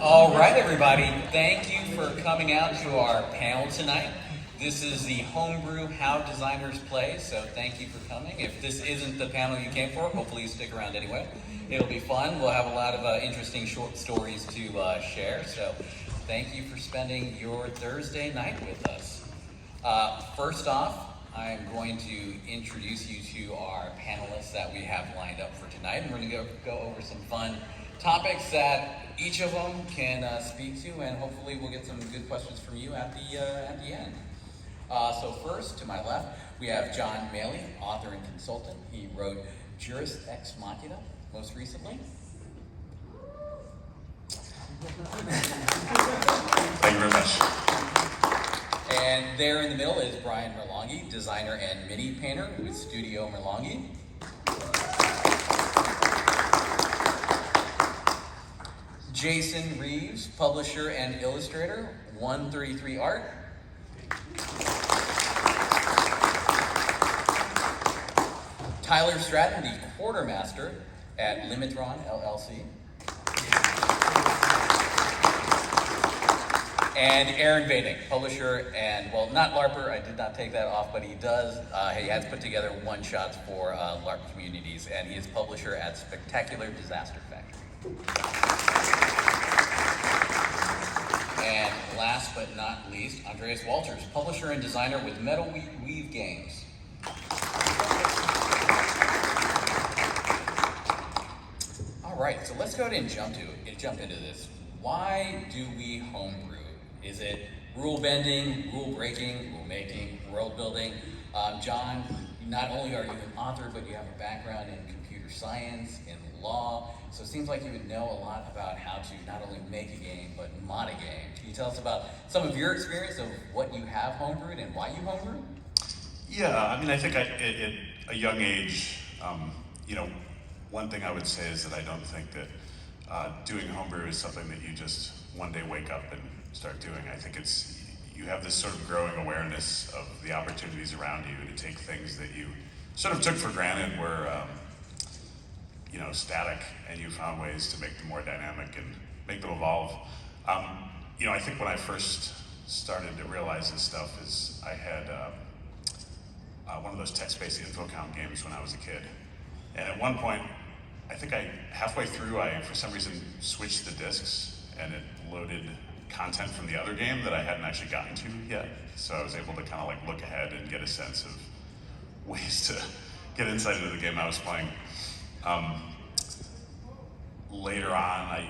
All right, everybody. Thank you for coming out to our panel tonight. This is the Homebrew How Designers Play, so thank you for coming. If this isn't the panel you came for, hopefully you stick around anyway. It'll be fun. We'll have a lot of interesting short stories to share, so thank you for spending your Thursday night with us. First off, I'm going to introduce you to our panelists that we have lined up for tonight, and we're going to go over some fun topics that each of them can speak to, and hopefully we'll get some good questions from you at the end. So first, to my left, we have John Maly, author and consultant. He wrote Juris Ex Machina most recently. Thank you very much. And there in the middle is Bryan Merlonghi, designer and mini painter with Studio Merlonghi. Jason Reeves, publisher and illustrator, 133 Art. Tyler Stratton, the quartermaster at Limithron, LLC. And Aaron Vading, publisher and, well, not LARPer, I did not take that off, but he does, he has put together one-shots for LARP communities, and he is publisher at Spectacular Disaster Factory. And last but not least, Andreas Walters, publisher and designer with Wyrm Games. All right, so let's go ahead and jump into this. Why do we homebrew? Is it rule bending, rule breaking, rule making, world building? John, not only are you an author, but you have a background in computer science, in law, so it seems like you would know a lot about how to not only make a game, but mod a game. Can you tell us about some of your experience of what you have homebrewed and why you homebrew? Yeah, I mean, I think at a young age, one thing I would say is that I don't think that doing homebrew is something that you just one day wake up and start doing. I think you have this sort of growing awareness of the opportunities around you to take things that you sort of took for granted were static, and you found ways to make them more dynamic and make them evolve. I think when I first started to realize this stuff is I had one of those text-based info count games when I was a kid. And at one point, I think halfway through, for some reason switched the discs, and it loaded content from the other game that I hadn't actually gotten to yet. So I was able to kind of like look ahead and get a sense of ways to get insight into the game I was playing. Later on, I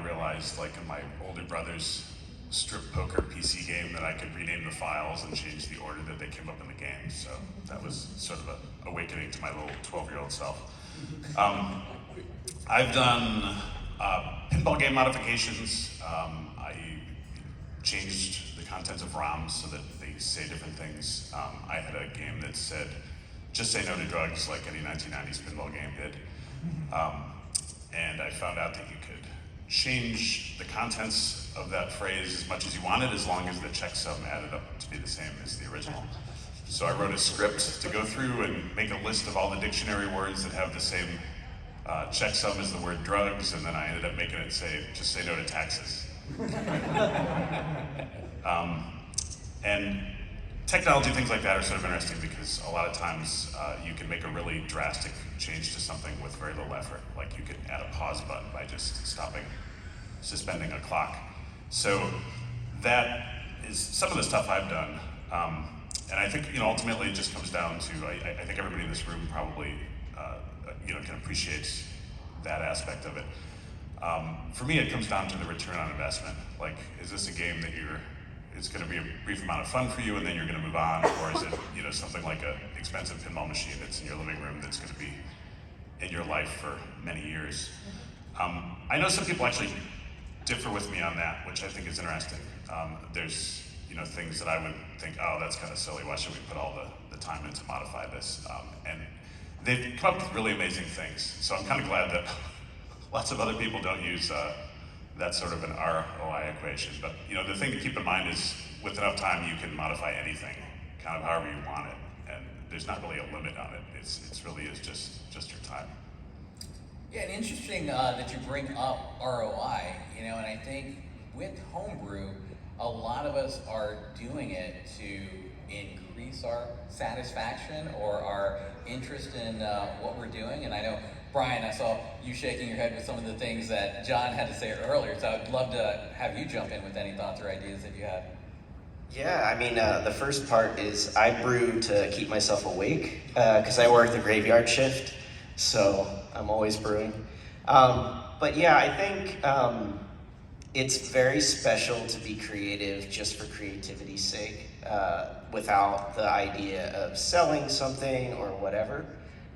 realized, like in my older brother's strip poker PC game, that I could rename the files and change the order that they came up in the game. So that was sort of an awakening to my little 12-year-old self. I've done pinball game modifications. I changed the contents of ROMs so that they say different things. I had a game that said, just say no to drugs, like any 1990s pinball game did. And I found out that you could change the contents of that phrase as much as you wanted, as long as the checksum added up to be the same as the original. So I wrote a script to go through and make a list of all the dictionary words that have the same checksum as the word drugs, and then I ended up making it say, just say no to taxes. And technology, things like that are sort of interesting because a lot of times you can make a really drastic change to something with very little effort. Like you could add a pause button by just suspending a clock. So that is some of the stuff I've done. And I think, ultimately it just comes down to, I think everybody in this room probably, can appreciate that aspect of it. For me, it comes down to the return on investment. Like, is this a game that it's going to be a brief amount of fun for you and then you're going to move on, or is it, something like an expensive pinball machine that's in your living room that's going to be in your life for many years? I know some people actually differ with me on that, which I think is interesting. There's, things that I would think, oh, that's kind of silly. Why should we put all the time in to modify this? And they've come up with really amazing things. So I'm kind of glad that lots of other people don't use that sort of an ROI equation. But the thing to keep in mind is, with enough time, you can modify anything, kind of however you want it, and there's not really a limit on it. It's really is just your time. Yeah, and interesting that you bring up ROI, you know, and I think with Homebrew, a lot of us are doing it to increase our satisfaction or our interest in what we're doing. And I know, Bryan, I saw you shaking your head with some of the things that John had to say earlier, so I'd love to have you jump in with any thoughts or ideas that you have. Yeah, I mean, the first part is I brew to keep myself awake because I work the graveyard shift, so I'm always brewing. But yeah, I think it's very special to be creative just for creativity's sake, without the idea of selling something or whatever.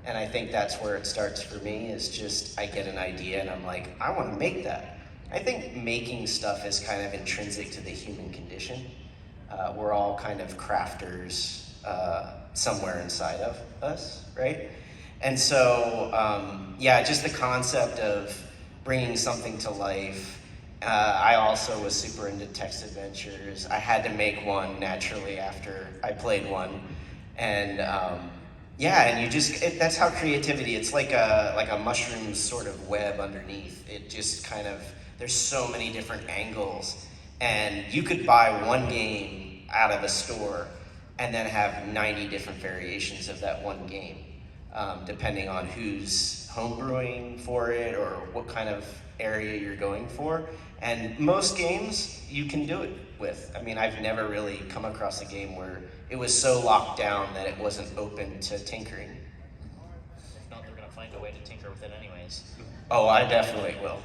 And I think that's where it starts for me, is just I get an idea and I'm like, I want to make that. I think making stuff is kind of intrinsic to the human condition. We're all kind of crafters somewhere inside of us, right? And so, yeah, just the concept of bringing something to life. I also was super into text adventures. I had to make one naturally after I played one. And yeah, and you just, that's how creativity, it's like a mushroom sort of web underneath. It just kind of, there's so many different angles. And you could buy one game out of a store and then have 90 different variations of that one game, depending on who's homebrewing for it or what kind of area you're going for. And most games you can do it with. I mean, I've never really come across a game where it was so locked down that it wasn't open to tinkering. If not, they're going to find a way to tinker with it anyways. Oh, I definitely will.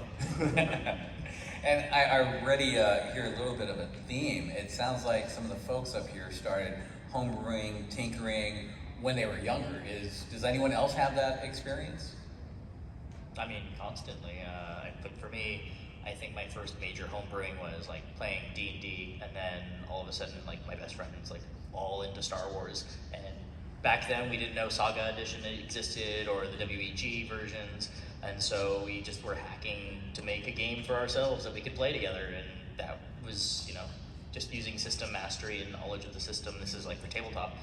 And I already hear a little bit of a theme. It sounds like some of the folks up here started homebrewing, tinkering when they were younger. Does anyone else have that experience? I mean, constantly. But for me, I think my first major homebrewing was like playing D&D, and then all of a sudden, like my best friend is like all into Star Wars. And back then, we didn't know Saga Edition existed or the WEG versions. And so we just were hacking to make a game for ourselves that we could play together. And that was, you know, just using system mastery and knowledge of the system. This is like for tabletop,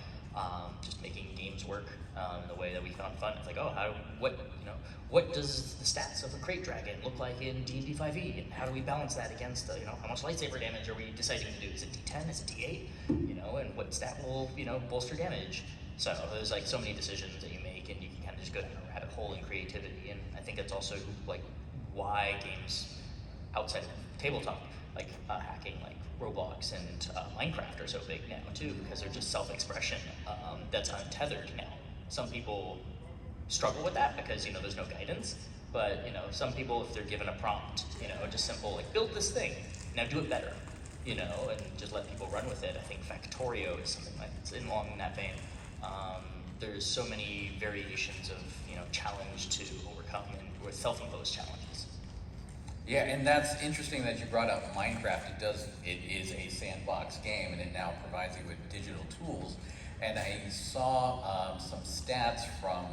just making games work in the way that we found fun. It's like, oh, what does the stats of a crate dragon look like in D&D 5e? And how do we balance that against, how much lightsaber damage are we deciding to do? Is it D10? Is it D8? You know, and what stat will, bolster damage? So there's like so many decisions that you make, and you can kind of just go down a rabbit hole in creativity. And I think that's also like why games outside of tabletop, like hacking, like Roblox and Minecraft are so big now too, because they're just self-expression that's untethered now. Some people struggle with that because there's no guidance, but some people, if they're given a prompt, just simple like build this thing, now do it better, and just let people run with it. I think Factorio is something that's along in that vein. There's so many variations of challenge to overcome and with self-imposed challenges. Yeah, and that's interesting that you brought up Minecraft. It is a sandbox game, and it now provides you with digital tools. And I saw some stats from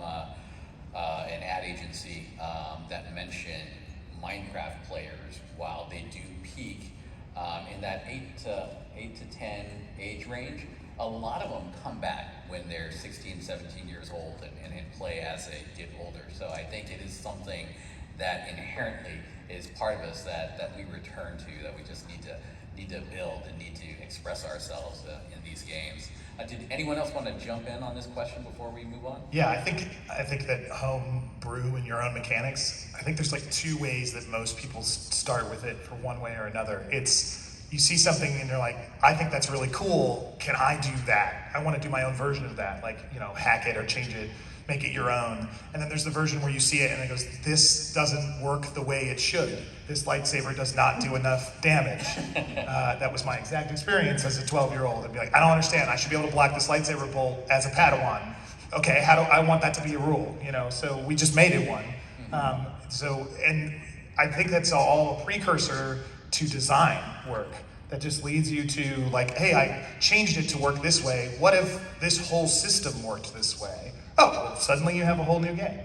an ad agency that mentioned Minecraft players, while they do peak in that 8 to 10 age range, a lot of them come back when they're 16, 17 years old and play as they get older. So I think it is something that inherently is part of us that we return to, that we just need to build and need to express ourselves in these games. Did anyone else want to jump in on this question before we move on? Yeah, I think that home brew and your own mechanics, I think there's like two ways that most people start with it for one way or another. It's you see something and you're like, I think that's really cool. Can I do that? I want to do my own version of that. Like, hack it or change it, make it your own. And then there's the version where you see it and it goes, this doesn't work the way it should. This lightsaber does not do enough damage. That was my exact experience as a 12-year-old. I'd be like, I don't understand. I should be able to block this lightsaber bolt as a Padawan. Okay, how do I want that to be a rule? So we just made it one. And I think that's all a precursor to design work that just leads you to like, hey, I changed it to work this way. What if this whole system worked this way? Oh, well, suddenly you have a whole new game.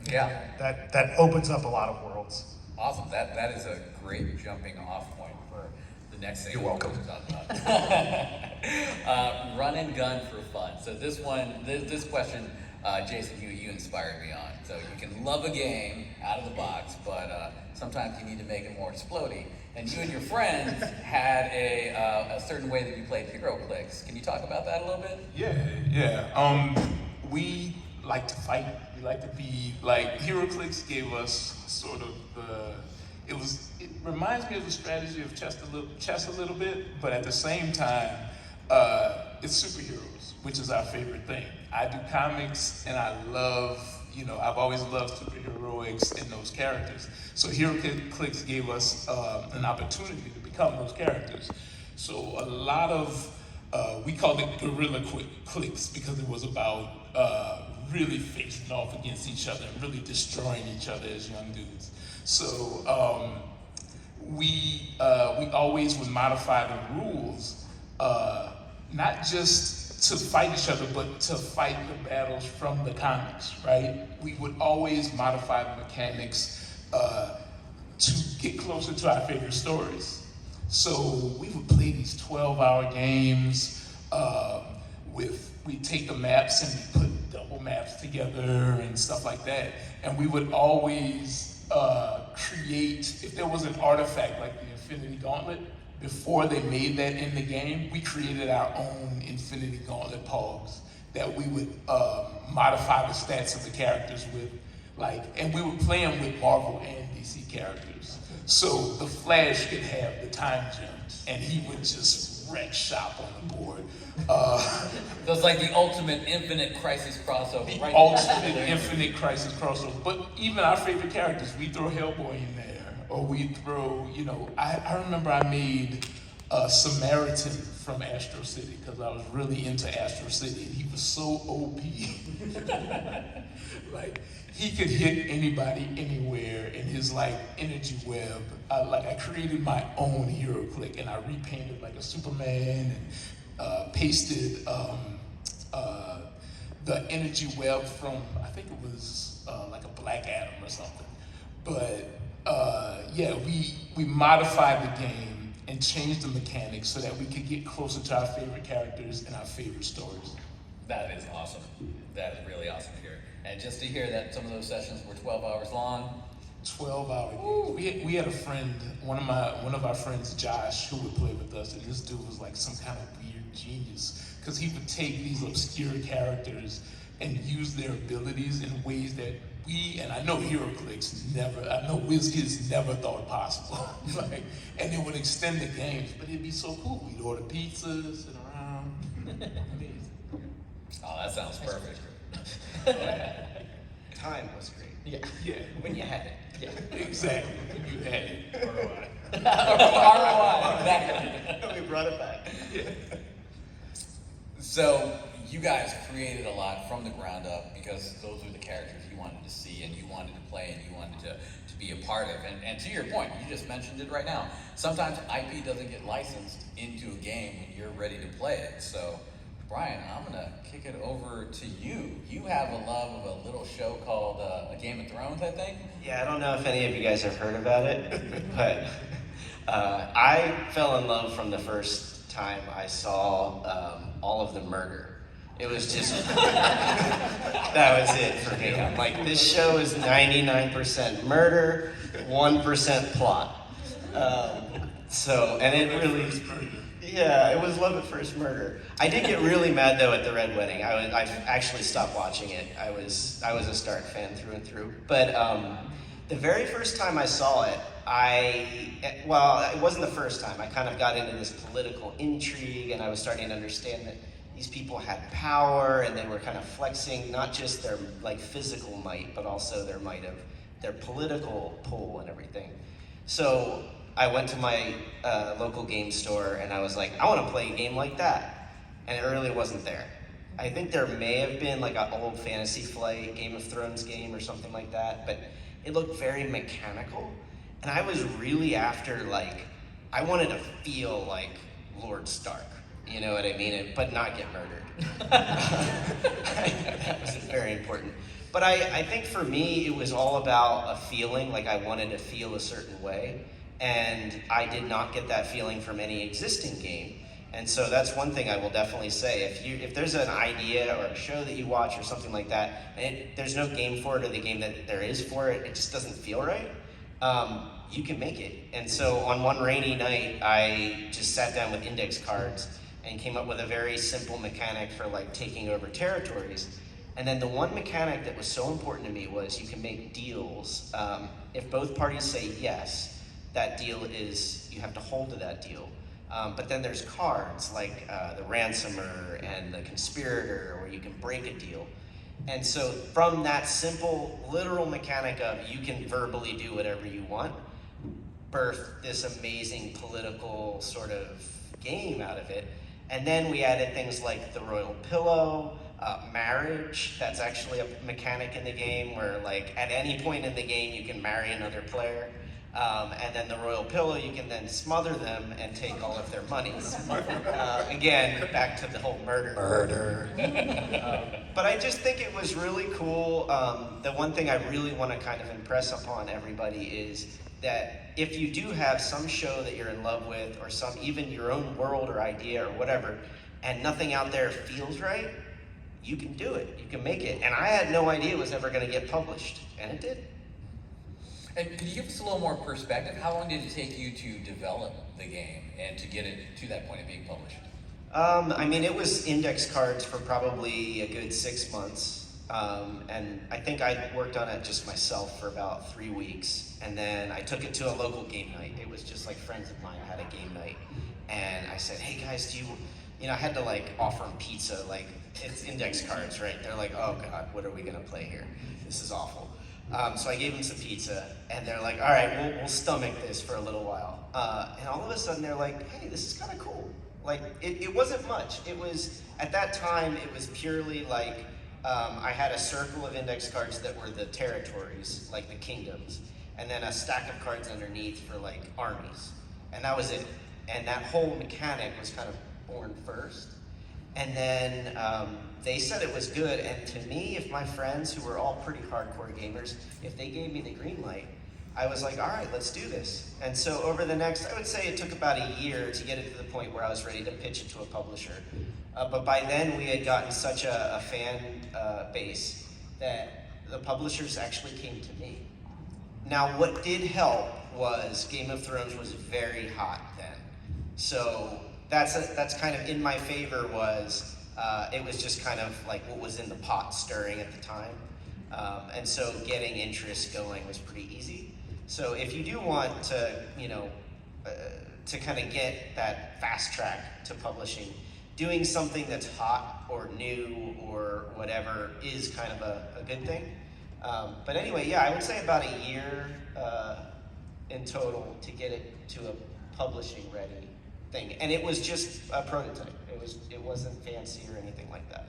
Yeah. That opens up a lot of worlds. Awesome. That is a great jumping off point for the next thing. You're welcome. Run and gun for fun. So this question Jason, you inspired me on. So you can love a game out of the box, but sometimes you need to make it more explodey. And you and your friends had a certain way that you played Hero Clicks. Can you talk about that a little bit? Yeah. We like to fight. We like to be like Hero Clicks gave us sort of it reminds me of the strategy of chess a little bit, but at the same time, it's superheroes, which is our favorite thing. I do comics, and I love, I've always loved superheroics and those characters. So Hero Clicks gave us an opportunity to become those characters. So a lot of, we called it guerrilla clicks because it was about really facing off against each other and really destroying each other as young dudes. So we always would modify the rules, not just to fight each other, but to fight the battles from the comics, right? We would always modify the mechanics to get closer to our favorite stories. So we would play these 12-hour games we take the maps and we put double maps together and stuff like that. And we would always create, if there was an artifact like the Infinity Gauntlet, before they made that in the game, we created our own Infinity Gauntlet pogs that we would modify the stats of the characters with, and we would play them with Marvel and DC characters. So the Flash could have the time gems, and he would just wreck shop on the board. So it's like the ultimate Infinite Crisis crossover. The right? ultimate Infinite Crisis crossover. But even our favorite characters, we throw Hellboy in there, or we throw, I remember I made Samaritan from Astro City because I was really into Astro City, and he was so OP. He could hit anybody anywhere in his energy web. I created my own hero click, and I repainted like a Superman and pasted the energy web from, I think it was like a Black Adam or something. But we modified the game and changed the mechanics so that we could get closer to our favorite characters and our favorite stories. That is awesome. That is really awesome to hear. And just to hear that some of those sessions were 12 hours long. 12-hour games. We had a friend, one of our friends, Josh, who would play with us, and this dude was like some kind of weird genius because he would take these obscure characters and use their abilities in ways that I know HeroClix I know WizKids never thought possible. And it would extend the games, but it'd be so cool. We'd order pizza, sit around. Amazing. Oh, that sounds perfect. Time was great. Yeah. When you had it. Yeah. Exactly. You had it. ROI. Exactly. We brought it back. Yeah. So you guys created a lot from the ground up because those were the characters you wanted to see and you wanted to play and you wanted to be a part of. And to your point, you just mentioned it right now. Sometimes IP doesn't get licensed into a game when you're ready to play it. So Bryan, I'm gonna kick it over to you. You have a love of a little show called A Game of Thrones, I think? Yeah, I don't know if any of you guys have heard about it, but I fell in love from the first time I saw all of the murder. It was just, that was it for me. I'm like, this show is 99% murder, 1% plot. And it really, yeah, it was love at first murder. I did get really mad though at the Red Wedding. I actually stopped watching it. I was a Stark fan through and through. But the very first time I saw it, it wasn't the first time. I kind of got into this political intrigue, and I was starting to understand that these people had power, and they were kind of flexing not just their physical might, but also their might of their political pull and everything. So I went to my local game store, and I was like, I want to play a game like that. And it really wasn't there. I think there may have been like an old Fantasy Flight Game of Thrones game or something like that, but it looked very mechanical. And I was really after, I wanted to feel like Lord Stark, you know what I mean? But not get murdered. That was very important. But I think for me, it was all about a feeling, like I wanted to feel a certain way. And I did not get that feeling from any existing game. And so that's one thing I will definitely say. If there's an idea or a show that you watch or something like that, and there's no game for it, or the game that there is for it, it just doesn't feel right, you can make it. And so on one rainy night, I just sat down with index cards and came up with a very simple mechanic for like taking over territories. And then the one mechanic that was so important to me was you can make deals. If both parties say yes, that deal is, you have to hold to that deal. But then there's cards like the ransomer and the conspirator, where you can break a deal. And so from that simple, literal mechanic of you can verbally do whatever you want, birthed this amazing political sort of game out of it. And then we added things like the royal pillow, marriage. That's actually a mechanic in the game where like at any point in the game you can marry another player. And then the royal pillow, you can then smother them and take all of their money. Again, back to the whole murder. But I just think it was really cool. The one thing I really want to kind of impress upon everybody is that if you do have some show that you're in love with, or some even your own world or idea or whatever, and nothing out there feels right, you can do it. You can make it. And I had no idea it was ever going to get published, and it did. And could you give us a little more perspective? How long did it take you to develop the game and to get it to that point of being published? I mean, it was index cards for probably a good 6 months. And I think I worked on it just myself for about 3 weeks. And then I took it to a local game night. It was just like friends of mine had a game night. And I said, hey guys, I had to like offer them pizza, like it's index cards, right? They're like, oh God, what are we gonna play here? This is awful. So I gave them some pizza, and they're like, all right, we'll stomach this for a little while. And all of a sudden they're like, hey, this is kind of cool. Like, it wasn't much. It was, at that time, it was purely like, I had a circle of index cards that were the territories, like the kingdoms, and then a stack of cards underneath for like armies. And that was it. And that whole mechanic was kind of born first. And then they said it was good, and to me, if my friends, who were all pretty hardcore gamers, if they gave me the green light, I was like, all right, let's do this. And so over the next, I would say it took about a year to get it to the point where I was ready to pitch it to a publisher. But by then, we had gotten such a fan base that the publishers actually came to me. Now, what did help was Game of Thrones was very hot then. So that's kind of in my favor. Was it was just kind of like what was in the pot stirring at the time. And so getting interest going was pretty easy. So if you do want to, to kind of get that fast track to publishing, doing something that's hot or new or whatever is kind of a good thing. But anyway, yeah, I would say about a year in total to get it to a publishing ready thing. And it was just a prototype. It wasn't fancy or anything like that.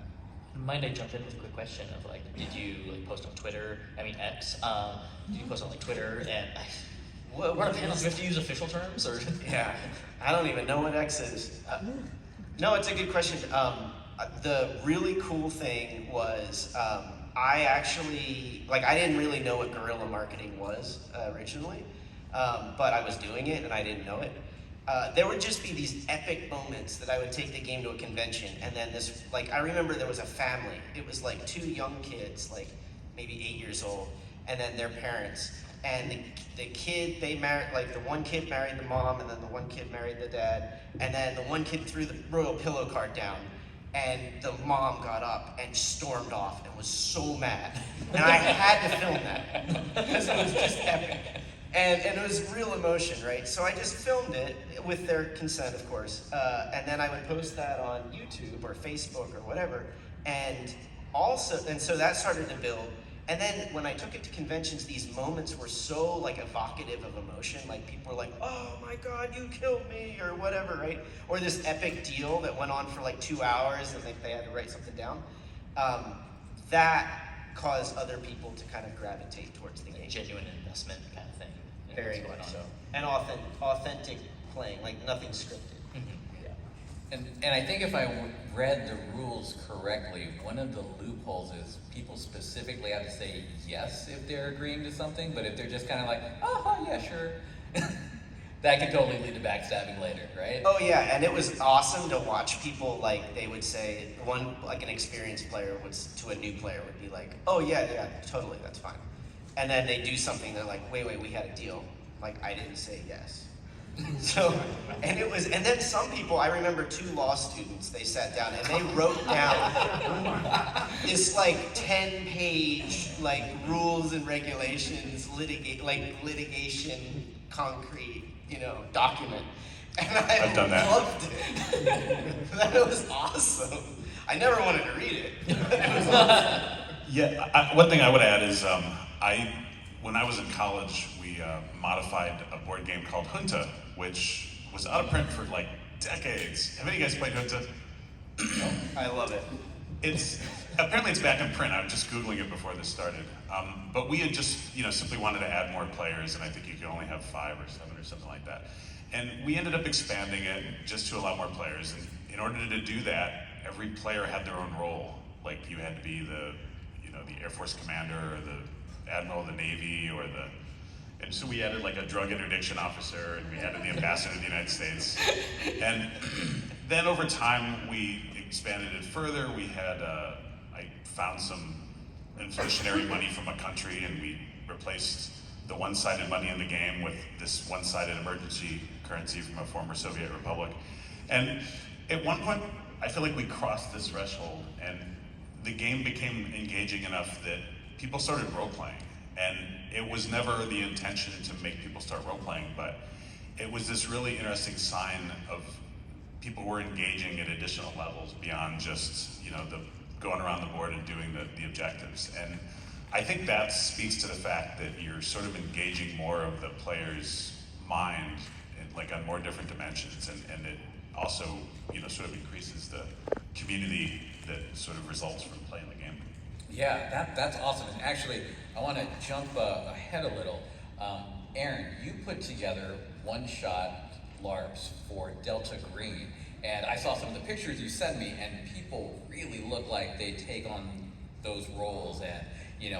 Mind I jump in with a quick question of like, did you like post on Twitter? I mean X. Did you post on like Twitter? And what are panels? Do we have to use official terms or? Yeah, I don't even know what X is. No, it's a good question. The really cool thing was I actually, I didn't really know what guerrilla marketing was originally, but I was doing it and I didn't know it. There would just be these epic moments that I would take the game to a convention, and then this, I remember there was a family. It was like two young kids, maybe 8 years old, and then their parents. And the kid, they married, the one kid married the mom, and then the one kid married the dad, and then the one kid threw the royal pillow card down, and the mom got up and stormed off and was so mad. And I had to film that, because it was just epic. And it was real emotion, right? So I just filmed it with their consent, of course. And then I would post that on YouTube or Facebook or whatever. And so that started to build. And then when I took it to conventions, these moments were so evocative of emotion. People were like, oh my God, you killed me, or whatever, right? Or this epic deal that went on for 2 hours and they had to write something down. That caused other people to kind of gravitate towards the game. Genuine investment kind of thing. Very much so. And authentic playing, nothing scripted. Mm-hmm. Yeah. And I think if I read the rules correctly, one of the loopholes is people specifically have to say yes if they're agreeing to something, but if they're just kind of oh yeah, sure, that could totally lead to backstabbing later, right? Oh yeah, and it was awesome to watch people, like, they would say, an experienced player would, to a new player would be like, oh yeah, totally, that's fine. And then they do something, they're like, wait, we had a deal. Like, I didn't say yes. So, and then some people, I remember 2 law students, they sat down and they wrote down this like 10-page like rules and regulations, litigation, concrete, document. And I've done that. Loved it. That was awesome. I never wanted to read it. It was awesome. Yeah, one thing I would add is when I was in college, we modified a board game called Junta, which was out of print for like decades. Have any of you guys played Junta? I love it. Apparently it's back in print. I was just Googling it before this started. But we had just simply wanted to add more players, and I think you could only have 5 or 7 or something like that. And we ended up expanding it just to allow more players. And in order to do that, every player had their own role. Like you had to be the Air Force commander or the Admiral of the Navy and so we added like a drug interdiction officer, and we added the ambassador of the United States. And then over time, we expanded it further. We had, I found some inflationary money from a country, and we replaced the one-sided money in the game with this one-sided emergency currency from a former Soviet republic. And at one point, I feel like we crossed this threshold, and the game became engaging enough that people started role-playing. And it was never the intention to make people start role-playing, but it was this really interesting sign of people who were engaging at additional levels beyond just, the going around the board and doing the objectives. And I think that speaks to the fact that you're sort of engaging more of the player's mind, like on more different dimensions, and it also, sort of increases the community that sort of results from playing the game. Yeah, that's awesome. And actually, I want to jump ahead a little. Aaron, you put together one-shot LARPs for Delta Green, and I saw some of the pictures you sent me, and people really look like they take on those roles, and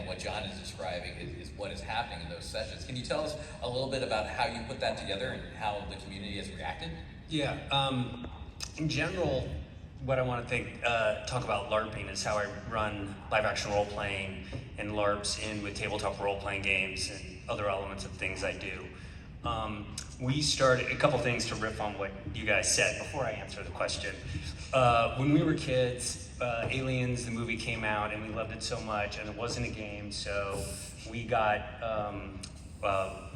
what John is describing is what is happening in those sessions. Can you tell us a little bit about how you put that together and how the community has reacted? Yeah, in general, what I want to talk about LARPing is how I run live action role playing and LARPs in with tabletop role playing games and other elements of things I do. We started a couple things to riff on what you guys said before I answer the question. When we were kids, Aliens, the movie came out, and we loved it so much, and it wasn't a game, so we got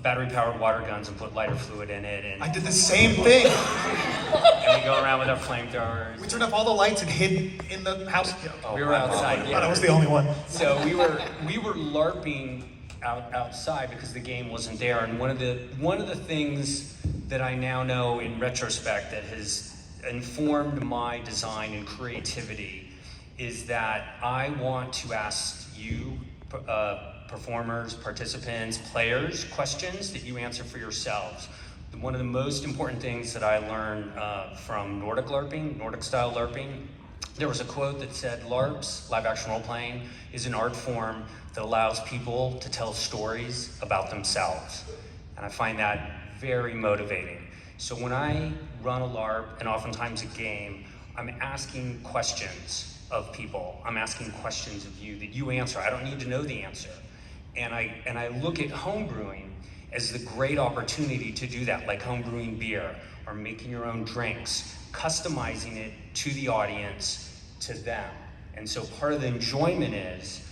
battery-powered water guns and put lighter fluid in it. And I did the same thing. and we go around with our flamethrowers. We turned off all the lights and hid in the house. We were outside. But I was the only one. So we were LARPing outside because the game wasn't there. And one of the things that I now know in retrospect that has informed my design and creativity is that I want to ask you, performers, participants, players, questions that you answer for yourselves. One of the most important things that I learned from Nordic LARPing, Nordic style LARPing, there was a quote that said, LARPs, live action role playing, is an art form that allows people to tell stories about themselves. And I find that very motivating. So when I run a LARP, and oftentimes a game, I'm asking questions of people. I'm asking questions of you that you answer. I don't need to know the answer. And I look at homebrewing as the great opportunity to do that, like homebrewing beer or making your own drinks, customizing it to the audience, to them. And so part of the enjoyment is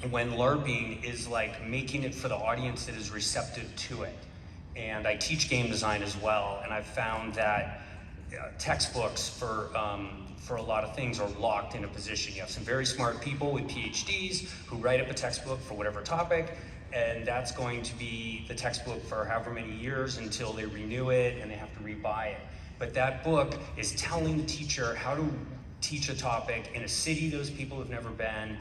when LARPing is like making it for the audience that is receptive to it. And I teach game design as well, and I've found that textbooks for a lot of things are locked in a position. You have some very smart people with PhDs who write up a textbook for whatever topic, and that's going to be the textbook for however many years until they renew it and they have to rebuy it. But that book is telling the teacher how to teach a topic in a city those people have never been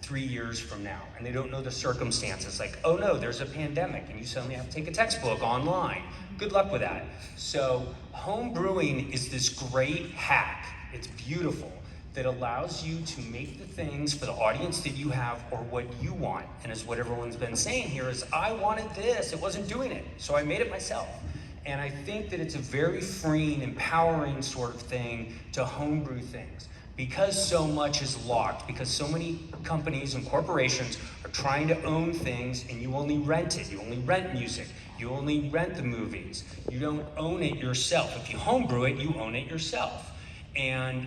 3 years from now, and they don't know the circumstances. Like, oh no, there's a pandemic, and you suddenly have to take a textbook online. Good luck with that. So home brewing is this great hack. It's beautiful that allows you to make the things for the audience that you have or what you want. And as what everyone's been saying here is, I wanted this, it wasn't doing it, so I made it myself. And I think that it's a very freeing, empowering sort of thing to homebrew things. Because so much is locked, because so many companies and corporations are trying to own things, and you only rent it. You only rent music. You only rent the movies. You don't own it yourself. If you homebrew it, you own it yourself. And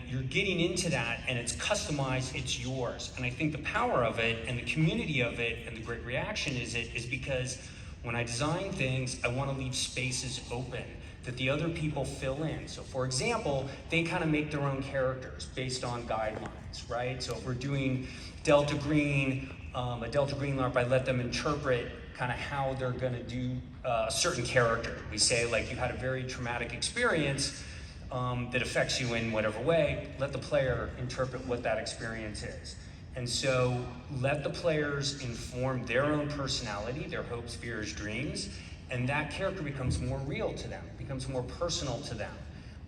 you're getting into that, and it's customized, it's yours. And I think the power of it, and the community of it, and the great reaction is because when I design things, I want to leave spaces open that the other people fill in. So for example, they kind of make their own characters based on guidelines, right? So if we're doing Delta Green, a Delta Green LARP, I let them interpret kind of how they're gonna do a certain character. We say, like, you had a very traumatic experience that affects you in whatever way, let the player interpret what that experience is. And so let the players inform their own personality, their hopes, fears, dreams, and that character becomes more real to them, becomes more personal to them.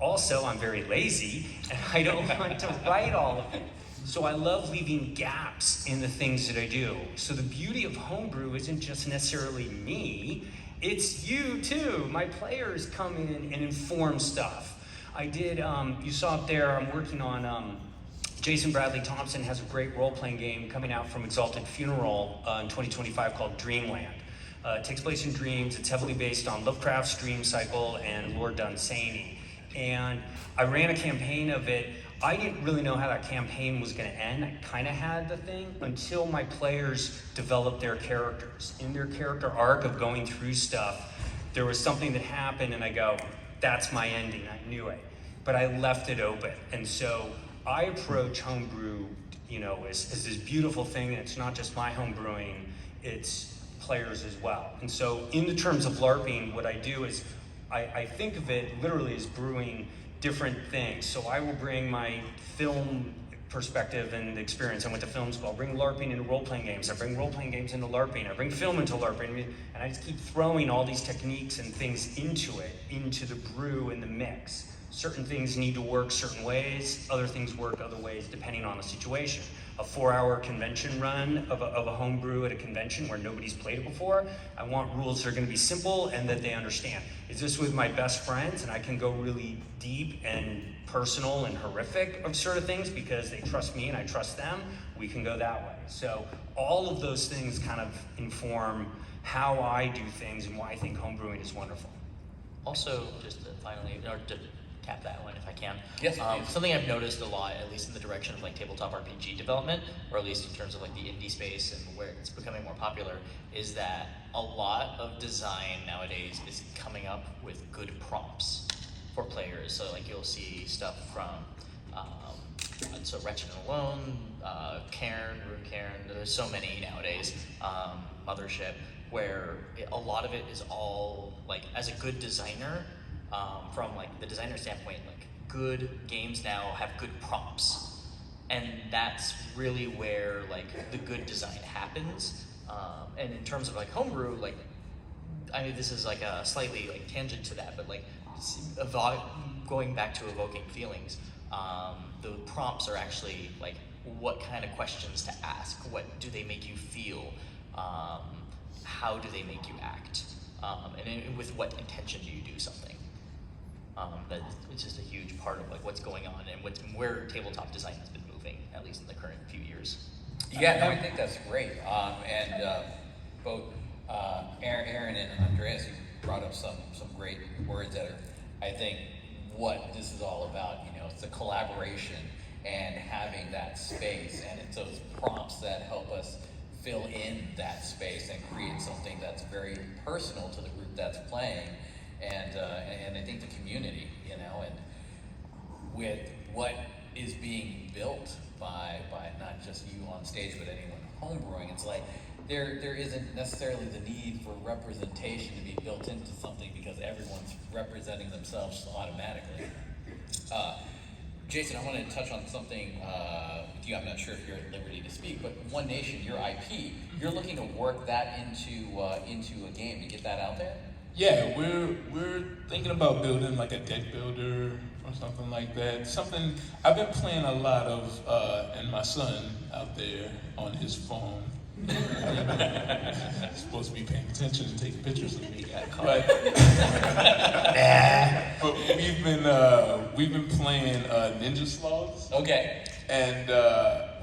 Also, I'm very lazy, and I don't want to write all of it. So I love leaving gaps in the things that I do. So the beauty of homebrew isn't just necessarily me, it's you too. My players come in and inform stuff. I did, you saw up there, I'm working on, Jason Bradley Thompson has a great role-playing game coming out from Exalted Funeral in 2025 called Dreamland. It takes place in dreams. It's heavily based on Lovecraft's dream cycle and Lord Dunsany. And I ran a campaign of it. I didn't really know how that campaign was going to end. I kind of had the thing until my players developed their characters. In their character arc of going through stuff, there was something that happened, and I go, that's my ending. I knew it. But I left it open. And so I approach homebrew, you know, as this beautiful thing. And it's not just my homebrewing, it's players as well. And so in the terms of LARPing, what I do is I think of it literally as brewing different things. So I will bring my film perspective and experience. I went to film school. I'll bring LARPing into role-playing games. I bring role-playing games into LARPing. I bring film into LARPing. And I just keep throwing all these techniques and things into it, into the brew and the mix. Certain things need to work certain ways, other things work other ways depending on the situation. A 4-hour convention run of a homebrew at a convention where nobody's played it before, I want rules that are going to be simple and that they understand. Is this with my best friends and I can go really deep and personal and horrific of sort of things because they trust me and I trust them? We can go that way. So all of those things kind of inform how I do things and why I think homebrewing is wonderful. Also, just to finally, or to tap that one if I can. Yes, please. Something I've noticed a lot, at least in the direction of like tabletop RPG development, or at least in terms of like the indie space and where it's becoming more popular, is that a lot of design nowadays is coming up with good prompts for players. So like you'll see stuff from, so Wretched and Alone, Cairn, Room Cairn, there's so many nowadays, Mothership, where a lot of it is all like, as a good designer, from like the designer standpoint, like good games now have good prompts, and that's really where like the good design happens. And in terms of like homebrew, like I mean this is like a slightly like tangent to that, but like going back to evoking feelings, the prompts are actually like what kind of questions to ask, what do they make you feel, how do they make you act, and with what intention do you do something. That it's just a huge part of like what's going on and where tabletop design has been moving, at least in the current few years. Yeah, no, I think that's great. Both Aaron and Andreas, you brought up some great words that are, I think, what this is all about. You know, it's the collaboration and having that space, and it's those prompts that help us fill in that space and create something that's very personal to the group that's playing. And I think the community, you know, and with what is being built by not just you on stage, but anyone homebrewing, it's like there isn't necessarily the need for representation to be built into something because everyone's representing themselves automatically. Jason, I want to touch on something with you. I'm not sure if you're at liberty to speak, but One Nation, your IP, you're looking to work that into a game to get that out there? Yeah, we're thinking about building like a deck builder or something like that. Something I've been playing a lot of, and my son out there on his phone. He's supposed to be paying attention and taking pictures of me. But we've been playing Ninja Sloths. Okay. And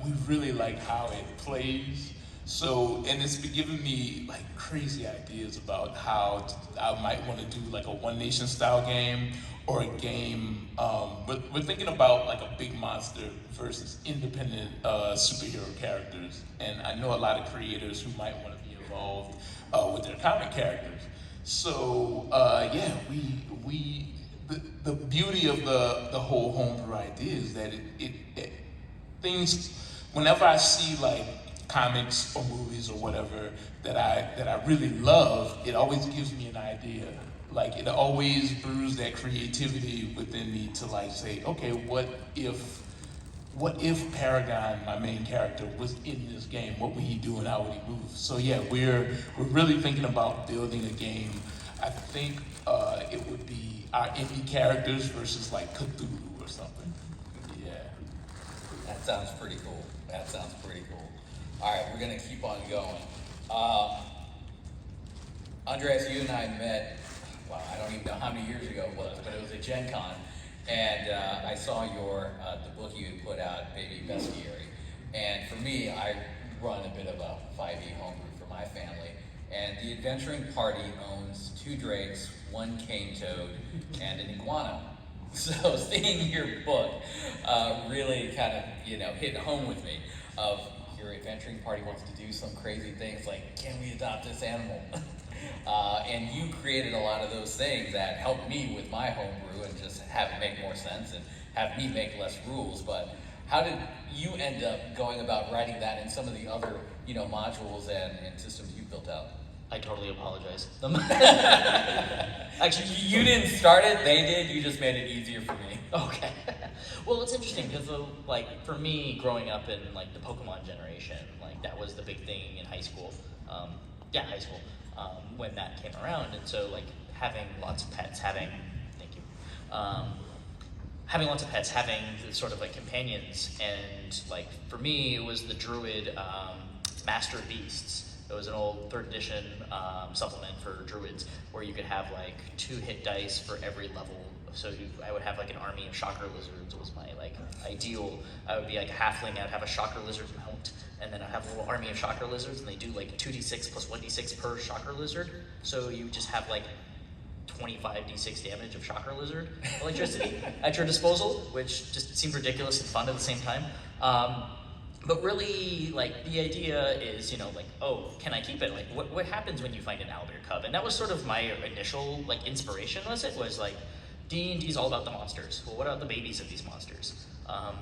we really like how it plays. So, and it's been giving me like crazy ideas about how I might want to do like a One Nation style game or a game. We're thinking about like a big monster versus independent superhero characters. And I know a lot of creators who might want to be involved with their comic characters. So, yeah, the beauty of the whole homebrew idea is that it things, whenever I see like comics or movies or whatever that I really love, it always gives me an idea. Like it always brews that creativity within me to like say, okay, what if Paragon, my main character, was in this game? What would he do and how would he move? So yeah, we're really thinking about building a game. I think it would be our indie characters versus like Cthulhu or something. Yeah. That sounds pretty cool. All right, we're gonna keep on going. Andreas, you and I met, well, I don't even know how many years ago it was, but it was at Gen Con, and I saw the book you had put out, Baby Bestiary. And for me, I run a bit of a 5e homebrew for my family, and the adventuring party owns 2 drakes, 1 cane toad, and an iguana. So seeing your book really kind of, hit home with me of your adventuring party wants to do some crazy things like, can we adopt this animal? And you created a lot of those things that helped me with my homebrew and just have it make more sense and have me make less rules. But how did you end up going about writing that and some of the other, modules and systems you built out? I totally apologize. Actually, you didn't start it, they did, you just made it easier for me. Okay. Well, it's interesting because, like, for me, growing up in, like, the Pokemon generation, like, that was the big thing in high school. High school, when that came around. And so, like, having lots of pets, having lots of pets, having sort of, like, companions. And, like, for me, it was the Druid Master of Beasts. It was an old 3rd edition supplement for druids where you could have like 2 hit dice for every level. So I would have like an army of shocker lizards was my like ideal. I would be like a halfling, I'd have a shocker lizard mount, and then I'd have a little army of shocker lizards, and they do like 2d6 plus 1d6 per shocker lizard. So you just have like 25d6 damage of shocker lizard electricity at your disposal, which just seemed ridiculous and fun at the same time. But really, like, the idea is, like, oh, can I keep it? Like, what happens when you find an owlbear cub? And that was sort of my initial, like, inspiration, was like, D&D's all about the monsters. Well, what about the babies of these monsters?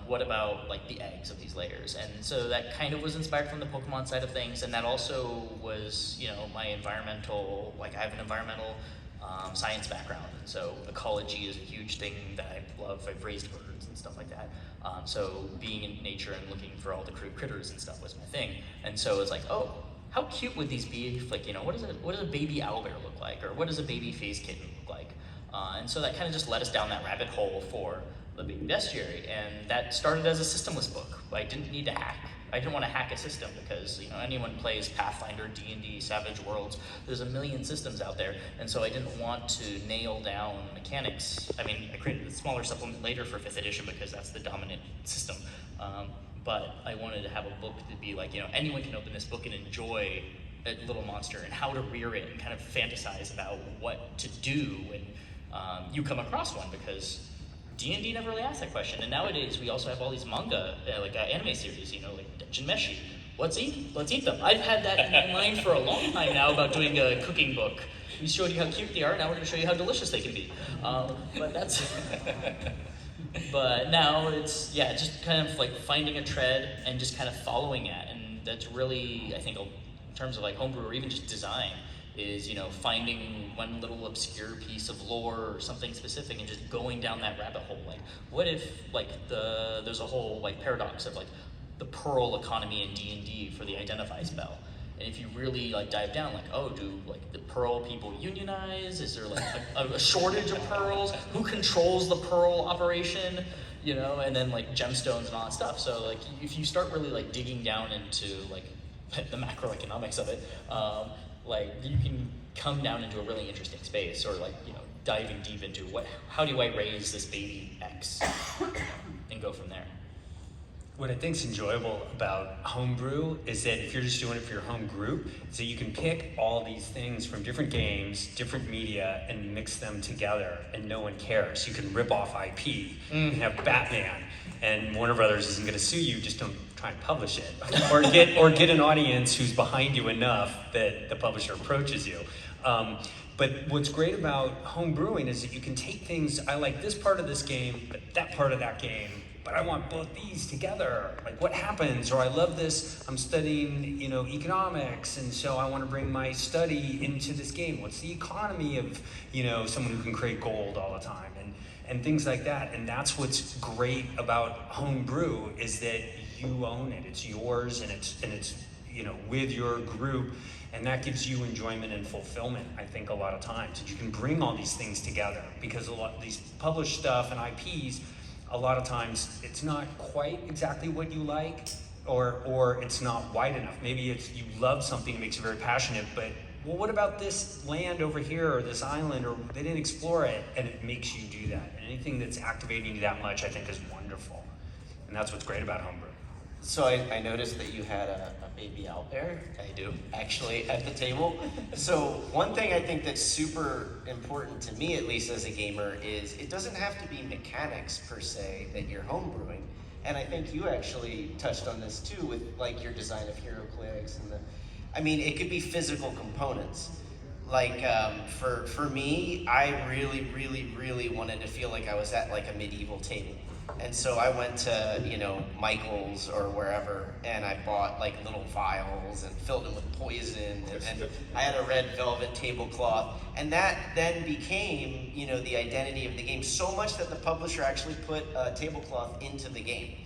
What about, like, the eggs of these layers? And so that kind of was inspired from the Pokemon side of things, and that also was, my environmental, like, I have an environmental science background, and so ecology is a huge thing that I love. I've raised birds and stuff like that. So being in nature and looking for all the critters and stuff was my thing. And so it's like, oh, how cute would these be if, like, what does a baby owlbear look like? Or what does a baby phase kitten look like? And so that kind of just led us down that rabbit hole for the Baby Bestiary. And that started as a systemless book. I didn't need to hack. I didn't want to hack a system because, anyone plays Pathfinder, D&D, Savage Worlds. There's a million systems out there. And so I didn't want to nail down mechanics. I mean, I created a smaller supplement later for 5th edition because that's the dominant system. But I wanted to have a book to be like, anyone can open this book and enjoy a little monster and how to rear it and kind of fantasize about what to do when you come across one, because D&D never really asked that question. And nowadays we also have all these manga, anime series, like Dungeon Meshi. Let's eat them. I've had that in mind for a long time now about doing a cooking book. We showed you how cute they are, now we're going to show you how delicious they can be. But now it's, just kind of like finding a tread and just kind of following it. And that's really, I think, in terms of like homebrew or even just design, is finding one little obscure piece of lore or something specific and just going down that rabbit hole. Like, what if there's a whole like paradox of like the pearl economy in D&D for the identify spell, and if you really like dive down, like, oh, do like the pearl people unionize? Is there like a shortage of pearls? Who controls the pearl operation? You know, and then like gemstones and all that stuff. So like if you start really like digging down into like the macroeconomics of it, like you can come down into a really interesting space, or like, you know, diving deep into how do I raise this baby X and go from there. What I think's enjoyable about homebrew is that if you're just doing it for your home group, is that you can pick all these things from different games, different media, and mix them together, and no one cares. You can rip off IP. You can have Batman, and Warner Brothers isn't going to sue you. Just don't try and publish it, or get an audience who's behind you enough that the publisher approaches you. But what's great about home brewing is that you can take things. I like this part of this game, but that part of that game. But I want both these together. Like, what happens? Or I love this, I'm studying, you know, economics, and so I want to bring my study into this game. What's the economy of, you know, someone who can create gold all the time, and things like that. And that's what's great about homebrew, is that you own it. It's yours, and it's you know, with your group, and that gives you enjoyment and fulfillment. I think a lot of times that you can bring all these things together, because a lot of these published stuff and IPs, a lot of times it's not quite exactly what you like, or it's not wide enough. Maybe it's you love something, it makes you very passionate, but well, what about this land over here, or this island, or they didn't explore it, and it makes you do that. And anything that's activating you that much, I think, is wonderful. And that's what's great about homebrew. So I noticed that you had a baby out there. I do. Actually, at the table. So one thing I think that's super important to me, at least as a gamer, is it doesn't have to be mechanics per se that you're homebrewing. And I think you actually touched on this too with like your design of HeroClix and I mean, it could be physical components. Like for me, I really wanted to feel like I was at like a medieval table. And so I went to, you know, Michael's or wherever, and I bought like little vials and filled them with poison, and I had a red velvet tablecloth, and that then became, you know, the identity of the game, so much that the publisher actually put a tablecloth into the game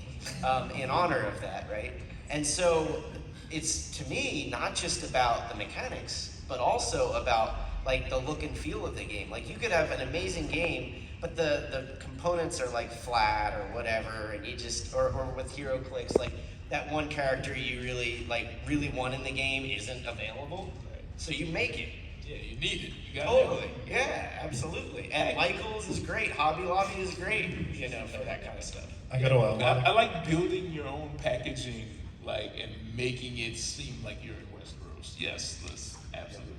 in honor of that, right? And so it's, to me, not just about the mechanics, but also about like the look and feel of the game. Like you could have an amazing game, but the components are like flat or whatever, and you just, or with HeroClix, like that one character you really want in the game isn't available, so you make it. Yeah, you need it. You got Totally, yeah, absolutely. And Michael's is great, Hobby Lobby is great, you know, for that kind of stuff. I go to a lot of I like building your own packaging, like, and making it seem like you're in Westeros. Yes, this absolutely.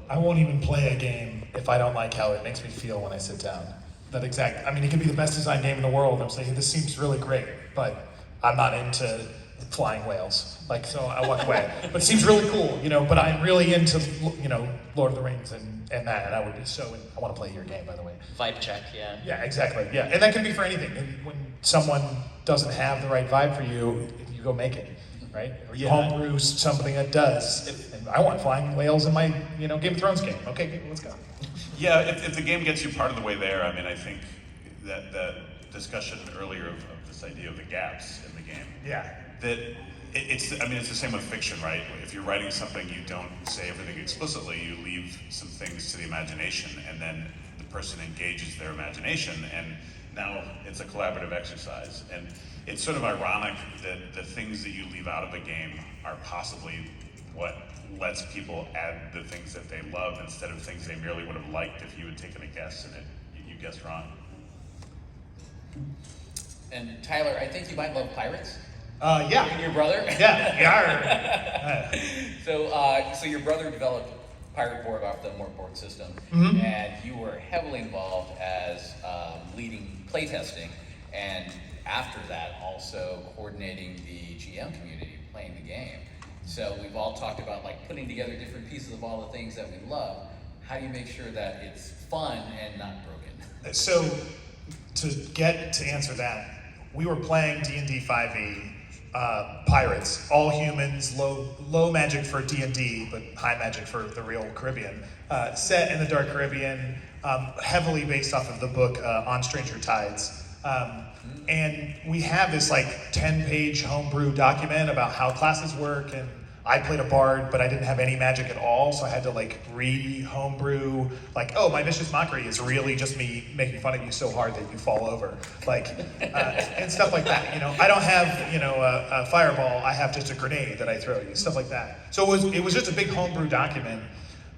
I won't even play a game if I don't like how it makes me feel when I sit down. That exact, I mean, it could be the best designed game in the world. I'm saying, this seems really great, but I'm not into flying whales. Like, so I walk away. But it seems really cool, you know, but I'm really into, you know, Lord of the Rings and that, and I would be so, I want to play your game, by the way. Vibe check, yeah. Yeah, exactly, yeah. And that can be for anything. And when someone doesn't have the right vibe for you, you go make it, right? Or you homebrew something that does. And I want flying whales in my, you know, Game of Thrones game. Okay, let's go. Yeah, if the game gets you part of the way there, I mean, I think that discussion earlier of this idea of the gaps in the game. Yeah. That it's the same with fiction, right? If you're writing something, you don't say everything explicitly, you leave some things to the imagination, and then the person engages their imagination, and now it's a collaborative exercise. And it's sort of ironic that the things that you leave out of a game are possibly what lets people add the things that they love instead of things they merely would have liked if you had taken a guess and you guessed wrong. And Tyler, I think you might love pirates. Yeah. Your brother? Yeah. So your brother developed Pirate Board off the Mortboard system, and you were heavily involved as leading playtesting, and after that also coordinating the GM community playing the game. So we've all talked about like putting together different pieces of all the things that we love. How do you make sure that it's fun and not broken? So to answer that, we were playing D&D 5e, pirates, all humans, low magic for D&D, but high magic for the real Caribbean, set in the Dark Caribbean, heavily based off of the book On Stranger Tides. And we have this like 10-page homebrew document about how classes work and I played a bard, but I didn't have any magic at all, so I had to like re-homebrew, like, oh, my Vicious Mockery is really just me making fun of you so hard that you fall over, like, and stuff like that, you know. I don't have, you know, a fireball, I have just a grenade that I throw you, stuff like that. So it was just a big homebrew document,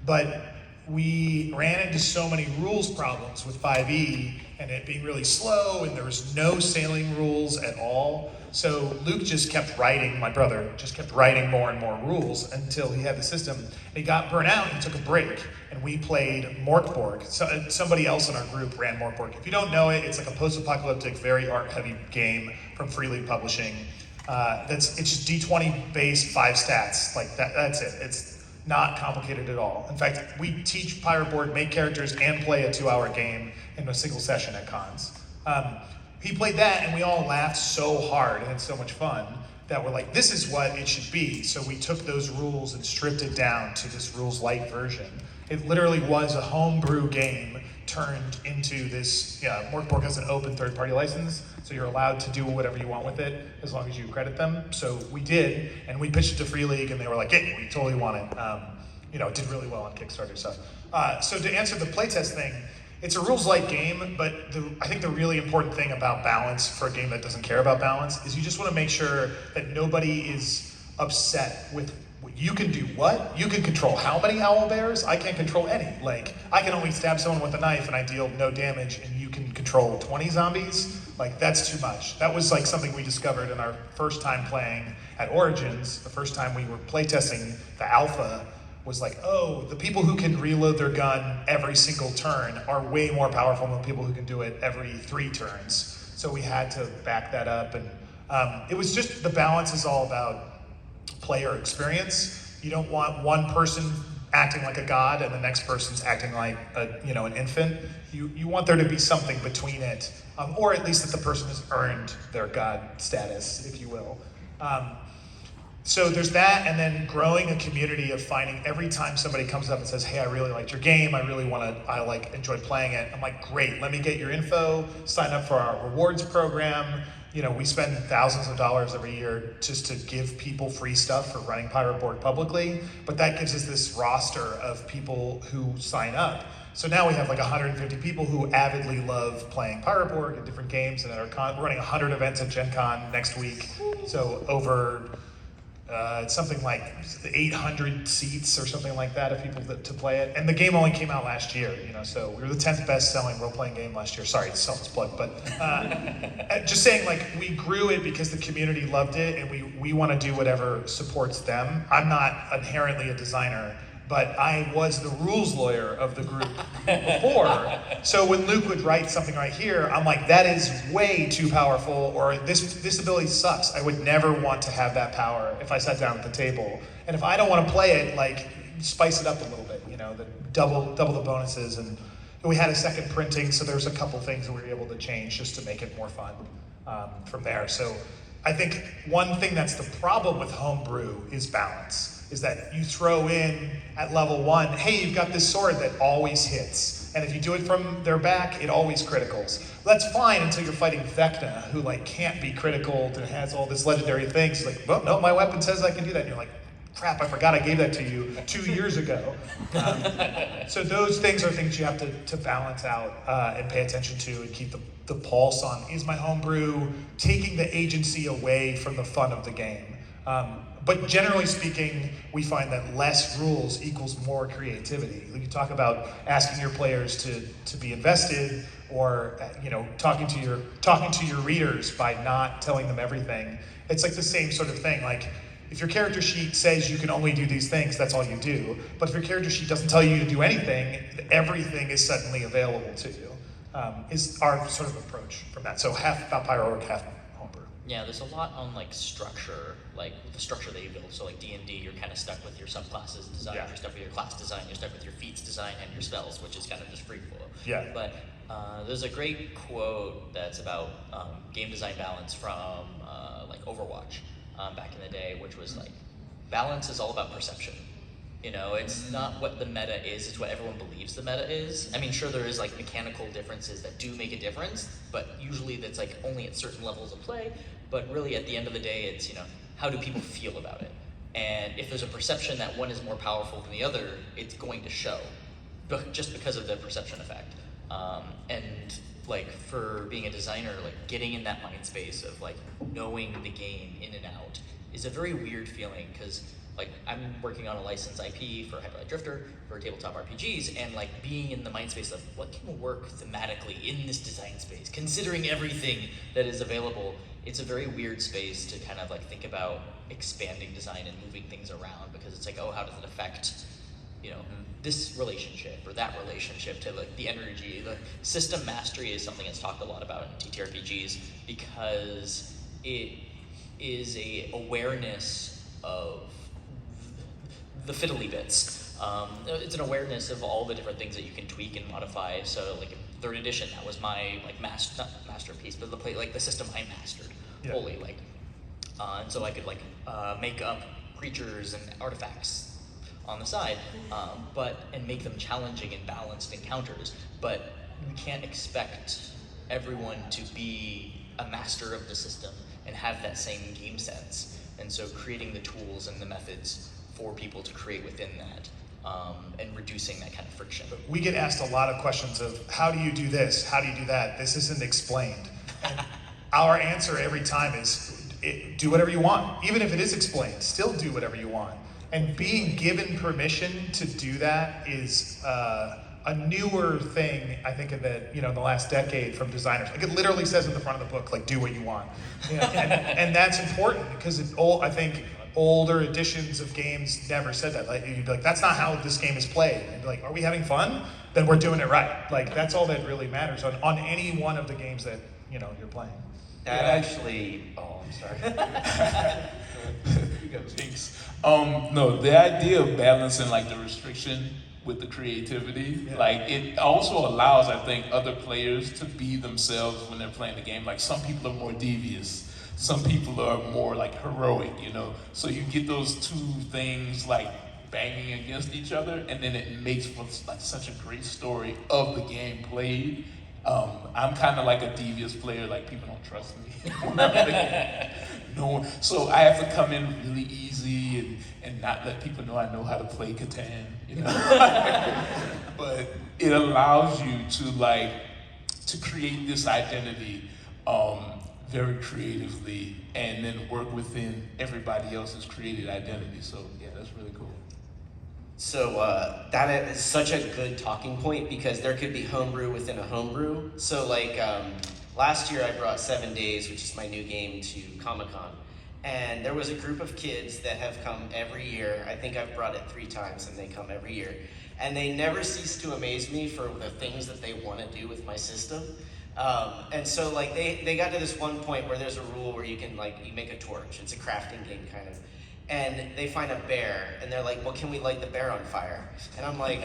but we ran into so many rules problems with 5e, and it being really slow, and there was no sailing rules at all. So Luke just kept writing, my brother just kept writing more and more rules until he had the system. And he got burnt out, he took a break, and we played Morkborg. So, somebody else in our group ran Morkborg. If you don't know it, it's like a post-apocalyptic, very art-heavy game from Free League Publishing. It's just D20 based 5 stats, like that's it. It's not complicated at all. In fact, we teach Pirate Board, make characters, and play a 2-hour game in a single session at cons. He played that, and we all laughed so hard and had so much fun that we're like, this is what it should be. So we took those rules and stripped it down to this rules light version. It literally was a homebrew game turned into this. Morkborg has an open third-party license, so you're allowed to do whatever you want with it as long as you credit them. So we did, and we pitched it to Free League, and they were like, yeah, we totally want it. It did really well on Kickstarter stuff. So to answer the playtest thing, it's a rules-light game, but I think the really important thing about balance for a game that doesn't care about balance is you just want to make sure that nobody is upset with you can do what? You can control how many owl bears? I can't control any. Like, I can only stab someone with a knife and I deal no damage, and you can control 20 zombies? Like, that's too much. That was like something we discovered in our first time playing at Origins. The first time we were playtesting the alpha was like, oh, the people who can reload their gun every single turn are way more powerful than the people who can do it every 3 turns. So we had to back that up, and it was just, the balance is all about player experience. You don't want one person acting like a god and the next person's acting like an infant. You want there to be something between it, or at least that the person has earned their god status, if you will. So there's that, and then growing a community of finding every time somebody comes up and says, hey, I really liked your game, I enjoyed playing it. I'm like, great, let me get your info, sign up for our rewards program. We spend thousands of dollars every year just to give people free stuff for running Pirate Board publicly, but that gives us this roster of people who sign up. So now we have like 150 people who avidly love playing Pirate Board and different games, and we're running 100 events at Gen Con next week. So over it's something like 800 seats or something like that of people to play it. And the game only came out last year, so we were the 10th best selling role-playing game last year. Sorry, selfless plug, but just saying, like, we grew it because the community loved it, and we want to do whatever supports them. I'm not inherently a designer, but I was the rules lawyer of the group before. So when Luke would write something right here, I'm like, that is way too powerful, or this ability sucks. I would never want to have that power if I sat down at the table. And if I don't want to play it, like, spice it up a little bit, double the bonuses. And we had a second printing, so there's a couple things that we were able to change just to make it more fun from there. So I think one thing that's the problem with homebrew is balance. Is that you throw in at level 1, hey, you've got this sword that always hits. And if you do it from their back, it always criticals. That's fine until you're fighting Vecna, who can't be critical and has all this legendary things. It's like, well, no, my weapon says I can do that. And you're like, crap, I forgot I gave that to you 2 years ago. So those things are things you have to balance out and pay attention to and keep the pulse on. Is my homebrew taking the agency away from the fun of the game? But generally speaking, we find that less rules equals more creativity. You talk about asking your players to be invested, or talking to your readers by not telling them everything. It's like the same sort of thing. Like, if your character sheet says you can only do these things, that's all you do. But if your character sheet doesn't tell you to do anything, everything is suddenly available to you. Is our sort of approach from that. So half about Pyro, half homebrew. Yeah, there's a lot on structure, like the structure that you build. So like D&D, you're kind of stuck with your subclasses design, Yeah. you're stuck with your class design, you're stuck with your feats design and your spells, which is kind of just free flow. Yeah. But there's a great quote that's about game design balance from Overwatch back in the day, which was like, balance is all about perception. It's not what the meta is, it's what everyone believes the meta is. I mean, sure, there is mechanical differences that do make a difference, but usually that's only at certain levels of play. But really, at the end of the day, it's, how do people feel about it? And if there's a perception that one is more powerful than the other, it's going to show, just because of the perception effect. And like for being a designer, like getting in that mind space of like knowing the game in and out is a very weird feeling, because like I'm working on a licensed IP for Hyperlight Drifter for tabletop RPGs, and like being in the mind space of what can work thematically in this design space, considering everything that is available. It's a very weird space to kind of like think about expanding design and moving things around, because it's like, oh, how does it affect, you know, this relationship or that relationship to like the energy. The system mastery is something that's talked a lot about in TTRPGs, because it is a awareness of the fiddly bits. It's an awareness of all the different things that you can tweak and modify. So like in 3rd edition, that was my like not masterpiece, but the system I mastered fully. Like, and so I could like make up creatures and artifacts on the side, and make them challenging and balanced encounters. But we can't expect everyone to be a master of the system and have that same game sense. And so creating the tools and the methods for people to create within that, and reducing that kind of friction. We get asked a lot of questions of, how do you do this? How do you do that? This isn't explained. And our answer every time is, do whatever you want. Even if it is explained, still do whatever you want. And being given permission to do that is a newer thing, I think, in the last decade from designers. Like, it literally says at the front of the book, like, do what you want. And that's important, because I think older editions of games never said that. Like, you'd be like, that's not how this game is played. And be like, are we having fun? Then we're doing it right. Like, that's all that really matters on any one of the games that you're playing. That actually, I'm sorry. You got jinx. No, the idea of balancing like the restriction with the creativity, like it also allows, I think, other players to be themselves when they're playing the game. Like, some people are more devious, some people are more like heroic, so you get those two things like banging against each other, and then it makes for like such a great story of the game played. I'm kind of like a devious player, like people don't trust me. No, so I have to come in really easy and not let people know I know how to play Catan, But it allows you to create this identity very creatively, and then work within everybody else's created identity. So yeah, that's really cool. So that is such a good talking point, because there could be homebrew within a homebrew. So like last year I brought 7 Days, which is my new game, to Comic-Con. And there was a group of kids that have come every year. I think I've brought it 3 times, and they come every year. And they never cease to amaze me for the things that they want to do with my system. And so like they got to this one point where there's a rule where you can you make a torch. It's a crafting game kind of. And they find a bear, and they're like, well, can we light the bear on fire? And I'm like,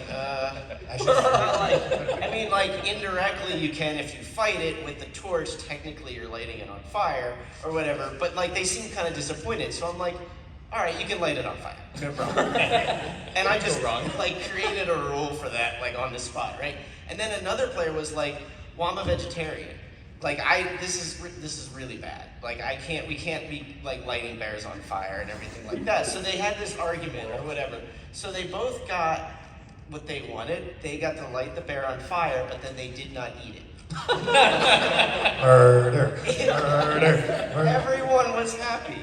indirectly you can if you fight it with the torch. Technically you're lighting it on fire or whatever, but they seem kind of disappointed. So I'm like, all right, you can light it on fire, no problem. And I just created a rule for that, on the spot, right? And then another player was like, well, I'm a vegetarian. This is really bad. We can't be lighting bears on fire and everything like that. So they had this argument or whatever. So they both got what they wanted. They got to light the bear on fire, but then they did not eat it. Murder. Everyone was happy.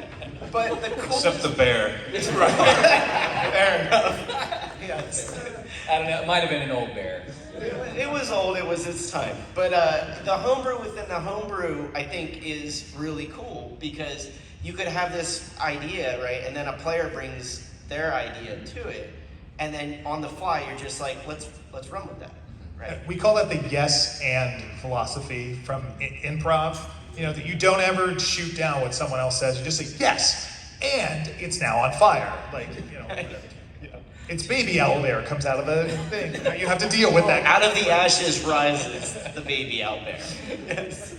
But the coolest... Except the bear. It's right. Fair enough. Yes. I don't know, it might have been an old bear. It was old, it was its time. But the homebrew within the homebrew, I think, is really cool, because you could have this idea, right, and then a player brings their idea to it, and then on the fly, you're just like, let's run with that, right? We call that the yes and philosophy from improv. That you don't ever shoot down what someone else says. You just say, yes, and it's now on fire. It's baby owlbear comes out of the thing. You have to deal with that. Out of the ashes rises the baby owlbear. Yes.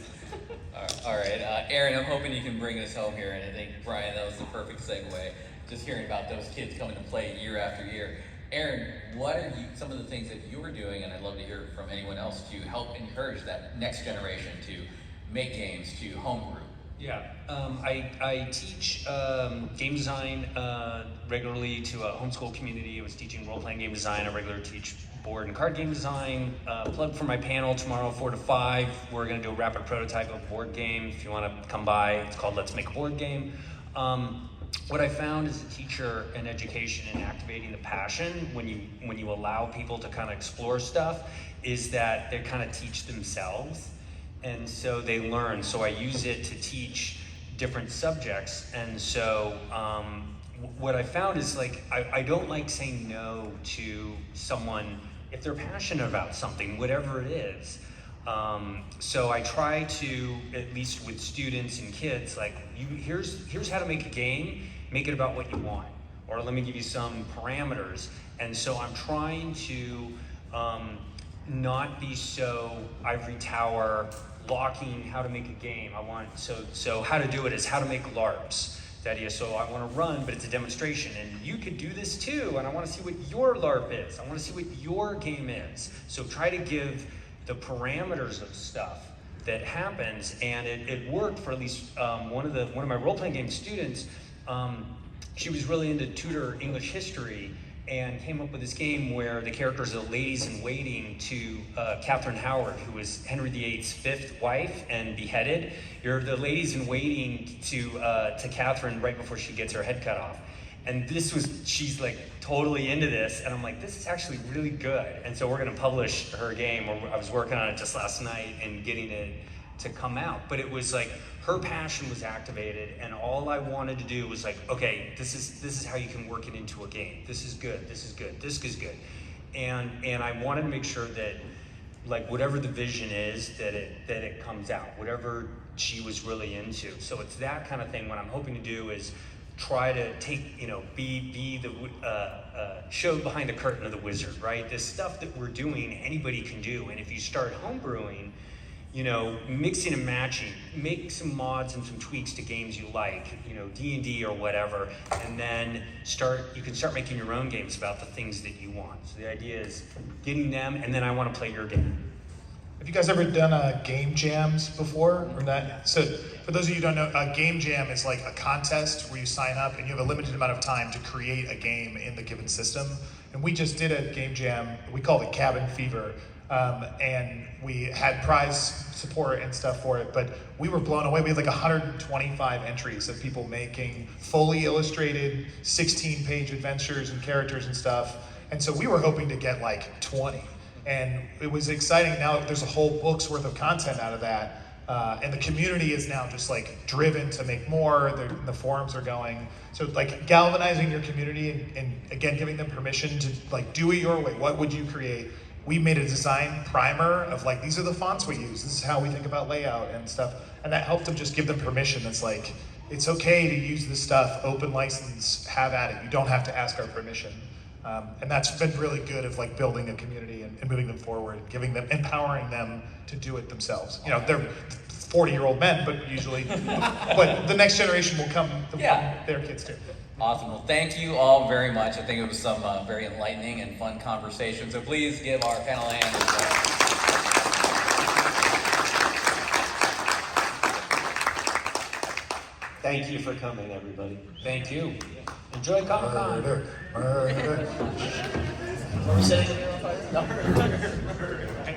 All right, Aaron, I'm hoping you can bring us home here, and I think, Bryan, that was the perfect segue, just hearing about those kids coming to play year after year. Aaron, what are some of the things that you were doing, and I'd love to hear from anyone else, to help encourage that next generation to make games, to homebrew? Yeah, I teach game design regularly to a homeschool community. I was teaching role-playing game design. I regularly teach board and card game design. Plug for my panel tomorrow, 4 to 5. We're going to do a rapid prototype of board game. If you want to come by, it's called Let's Make a Board Game. What I found as a teacher in education and activating the passion when you allow people to kind of explore stuff is that they kind of teach themselves. And so they learn. So I use it to teach different subjects. And so what I found is like, I don't like saying no to someone if they're passionate about something, whatever it is. So I try to, at least with students and kids, like, here's how to make a game, make it about what you want. Or let me give you some parameters. And so I'm trying to not be so ivory tower locking how to make a game. I want, so how to do it is how to make LARPs. The idea, so I want to run, but it's a demonstration, and you could do this too, and I want to see what your LARP is. I want to see what your game is. So try to give the parameters of stuff that happens, and it worked for at least one of my role-playing game students. She was really into Tudor English history, and came up with this game where the characters are ladies in waiting to Catherine Howard, who was Henry VIII's 5th wife and beheaded. You're the ladies in waiting to Catherine right before she gets her head cut off. And she's like totally into this, and I'm like, this is actually really good. And so we're gonna publish her game, or I was working on it just last night and getting it to come out. But it was like, her passion was activated, and all I wanted to do was like, okay, this is how you can work it into a game. This is good, this is good, this is good. And I wanted to make sure that, like, whatever the vision is, that it comes out, whatever she was really into. So it's that kind of thing. What I'm hoping to do is try to take, be the show behind the curtain of the wizard, right? This stuff that we're doing, anybody can do. And if you start homebrewing, mixing and matching, make some mods and some tweaks to games you like, D&D or whatever, and then you can start making your own games about the things that you want. So the idea is getting them, and then I want to play your game. Have you guys ever done game jams before? Or not? So for those of you who don't know, a game jam is like a contest where you sign up and you have a limited amount of time to create a game in the given system. And we just did a game jam, we called it Cabin Fever. And we had prize support and stuff for it, but we were blown away. We had like 125 entries of people making fully illustrated 16-page adventures and characters and stuff. And so we were hoping to get like 20. And it was exciting. Now there's a whole book's worth of content out of that. And the community is now just like driven to make more. The forums are going. So like galvanizing your community and again, giving them permission to like do it your way. What would you create? We made a design primer of like, these are the fonts we use. This is how we think about layout and stuff. And that helped them just give them permission. It's like, it's okay to use this stuff, open license, have at it. You don't have to ask our permission. And that's been really good of like building a community and moving them forward, empowering them to do it themselves. They're 40-year-old men, but usually, but the next generation will come, their kids too. Awesome. Well, thank you all very much. I think it was some very enlightening and fun conversation. So please give our panel a hand as well. Thank you for coming, everybody. Thank you. Enjoy Comic-Con. Are we setting the wheel on fire? No.